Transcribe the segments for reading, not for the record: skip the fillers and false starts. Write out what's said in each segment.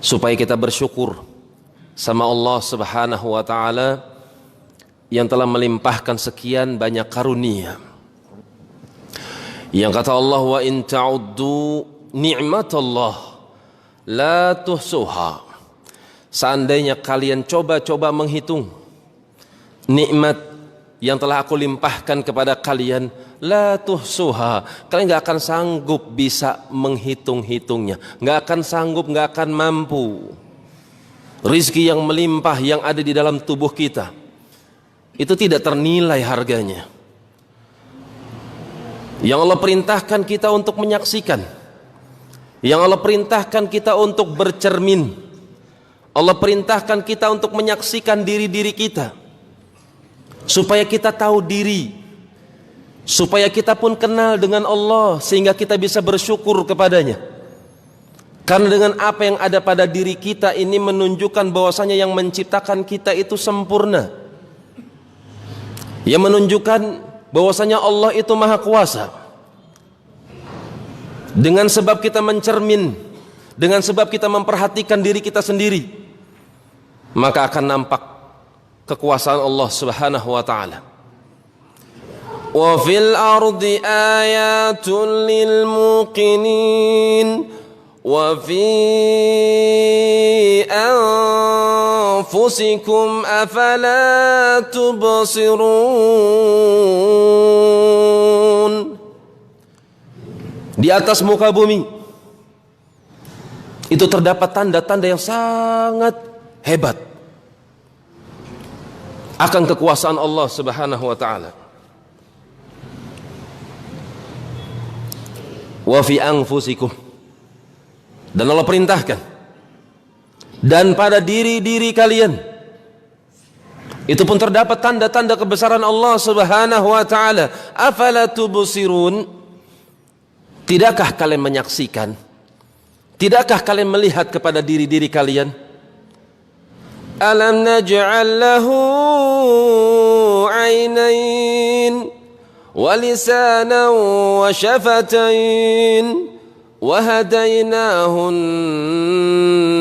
supaya kita bersyukur sama Allah Subhanahu wa taala yang telah melimpahkan sekian banyak karunia. Yang kata Allah, wa in ta'uddu ni'matallah la tuhsuha. Seandainya kalian coba-coba menghitung nikmat yang telah aku limpahkan kepada kalian, la tuhsuha, kalian gak akan sanggup bisa menghitung-hitungnya, gak akan sanggup, gak akan mampu. Rizki yang melimpah yang ada di dalam tubuh kita itu tidak ternilai harganya. Yang Allah perintahkan kita untuk menyaksikan, yang Allah perintahkan kita untuk bercermin, Allah perintahkan kita untuk menyaksikan diri-diri kita, supaya kita tahu diri, supaya kita pun kenal dengan Allah, sehingga kita bisa bersyukur kepadanya. Karena dengan apa yang ada pada diri kita ini menunjukkan bahwasanya yang menciptakan kita itu sempurna, yang menunjukkan bahwasanya Allah itu maha kuasa. Dengan sebab kita mencermin, dengan sebab kita memperhatikan diri kita sendiri, maka akan nampak kekuasaan Allah Subhanahu wa taala. Wa fil ardi ayatun lil muqinin wa fi anfusikum afala tubsirun. Di atas muka bumi itu terdapat tanda-tanda yang sangat hebat akan kekuasaan Allah Subhanahu wa taala. Wa fi anfusikum, dan Allah perintahkan, dan pada diri-diri kalian itu pun terdapat tanda-tanda kebesaran Allah Subhanahu wa taala. Afala tubsirun, tidakkah kalian menyaksikan, tidakkah kalian melihat kepada diri-diri kalian? Alam naj'al lahu 'ainain wa lisanan wa syafatain wa hadainahun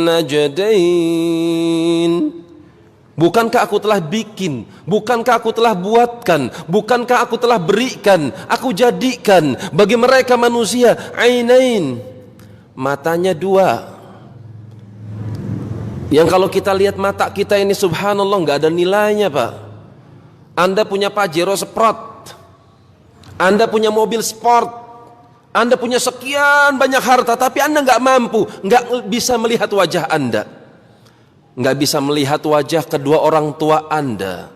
najdain. Bukankah aku telah bikin, bukankah aku telah buatkan, bukankah aku telah berikan, aku jadikan bagi mereka manusia ainain, matanya dua, yang kalau kita lihat mata kita ini subhanallah nggak ada nilainya, Pak. Anda punya Pajero Sprott, Anda punya mobil sport, Anda punya sekian banyak harta, tapi Anda nggak mampu, nggak bisa melihat wajah Anda, nggak bisa melihat wajah kedua orang tua Anda,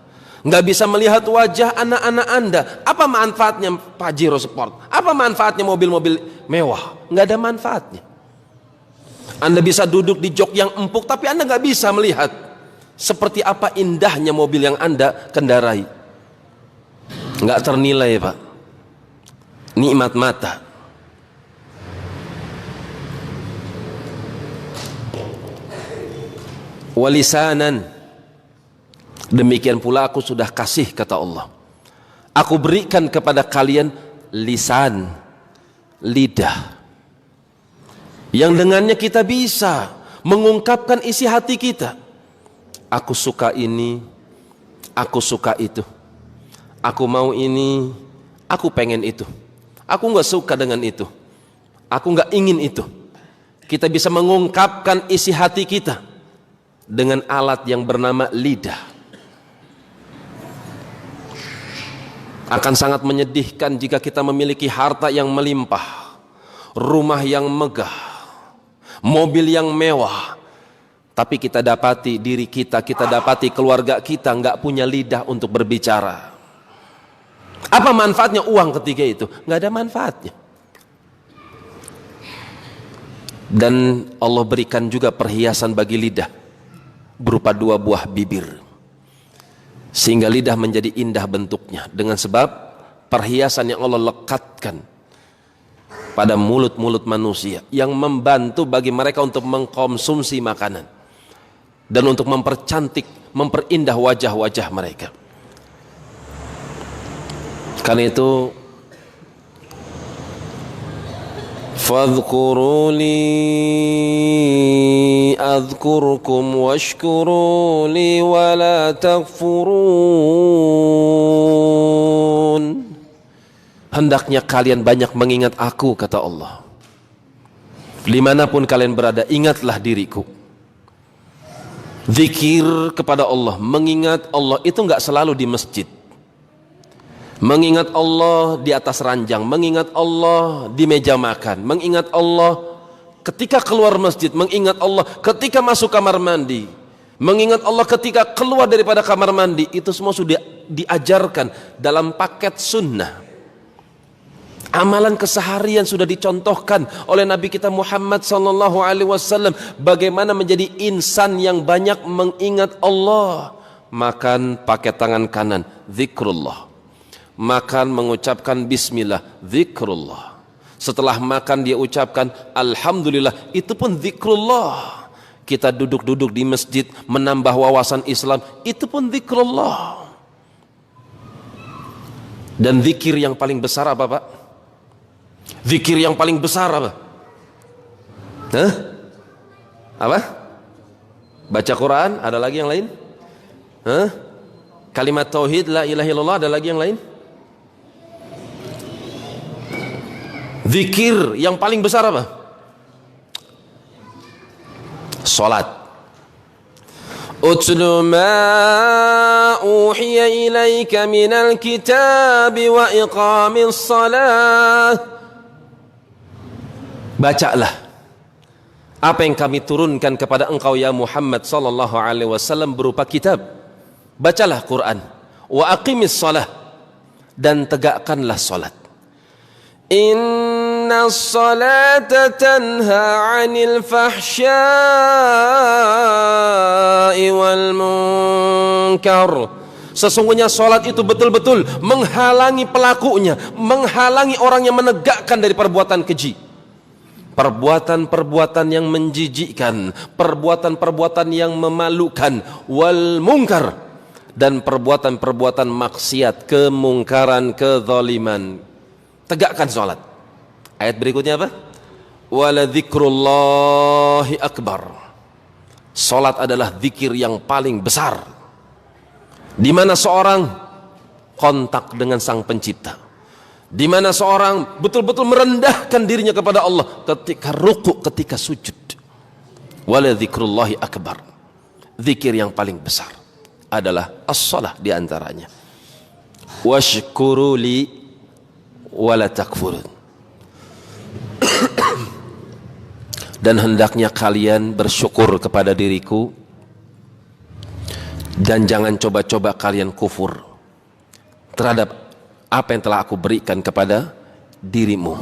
nggak bisa melihat wajah anak-anak Anda. Apa manfaatnya Pajero Sport? Apa manfaatnya mobil-mobil mewah? Nggak ada manfaatnya. Anda bisa duduk di jok yang empuk, tapi Anda nggak bisa melihat seperti apa indahnya mobil yang Anda kendarai. Nggak ternilai, Pak, nikmat mata. Walisanan, demikian pula aku sudah kasih, kata Allah, aku berikan kepada kalian lisan, lidah, yang dengannya kita bisa mengungkapkan isi hati kita. Aku suka ini, aku suka itu, aku mau ini, aku pengen itu, aku nggak suka dengan itu, aku nggak ingin itu. Kita bisa mengungkapkan isi hati kita dengan alat yang bernama lidah. Akan sangat menyedihkan jika kita memiliki harta yang melimpah, rumah yang megah, mobil yang mewah, tapi kita dapati diri kita dapati keluarga kita nggak punya lidah untuk berbicara. Apa manfaatnya uang ketika itu? Nggak ada manfaatnya. Dan Allah berikan juga perhiasan bagi lidah berupa dua buah bibir, sehingga lidah menjadi indah bentuknya dengan sebab perhiasan yang Allah lekatkan pada mulut-mulut manusia yang membantu bagi mereka untuk mengkonsumsi makanan dan untuk mempercantik, memperindah wajah-wajah mereka. Karena itu fadhkuruni أذكركم واشكروا لي ولا تكفرون. Hendaknya kalian banyak mengingat aku, kata Allah. Dimanapun kalian berada, ingatlah diriku. Zikir kepada Allah, mengingat Allah itu enggak selalu di masjid. Mengingat Allah di atas ranjang, mengingat Allah di meja makan, mengingat Allah ketika keluar masjid, mengingat Allah ketika masuk kamar mandi, mengingat Allah ketika keluar daripada kamar mandi. Itu semua sudah diajarkan dalam paket sunnah. Amalan keseharian sudah dicontohkan oleh Nabi kita Muhammad sallallahu alaihi wasallam bagaimana menjadi insan yang banyak mengingat Allah. Makan pakai tangan kanan, zikrullah. Makan mengucapkan bismillah, zikrullah. Setelah makan dia ucapkan alhamdulillah, itu pun zikrullah. Kita duduk-duduk di masjid menambah wawasan Islam, itu pun zikrullah. Dan zikir yang paling besar apa, Pak? Zikir yang paling besar apa? Hah? Apa? Baca Quran, ada lagi yang lain? Hah? Kalimat tauhid la ilaha illallah, ada lagi yang lain? Zikir yang paling besar apa? Salat. Utlu ma uhiya ilaika minal kitabi wa iqamis salah. Bacalah apa yang kami turunkan kepada engkau ya Muhammad sallallahu alaihi wasallam berupa kitab. Bacalah Quran. Wa aqimis salah, dan tegakkanlah salat. Inna salata tanha 'anil fahsya'i wal munkar. Sesungguhnya salat itu betul-betul menghalangi pelakunya, menghalangi orang yang menegakkan dari perbuatan keji. Perbuatan-perbuatan yang menjijikkan, perbuatan-perbuatan yang memalukan, wal munkar, dan perbuatan-perbuatan maksiat, kemungkaran, kezaliman. Tegakkan salat. Ayat berikutnya apa? Wala dzikrullahi akbar. Salat adalah zikir yang paling besar. Di mana seorang kontak dengan Sang Pencipta. Di mana seorang betul-betul merendahkan dirinya kepada Allah ketika rukuk, ketika sujud. Wala dzikrullahi akbar. Zikir yang paling besar adalah as-shalah di antaranya. Washkuru li wala takfurun. Dan hendaknya kalian bersyukur kepada diriku, dan jangan coba-coba kalian kufur terhadap apa yang telah aku berikan kepada dirimu.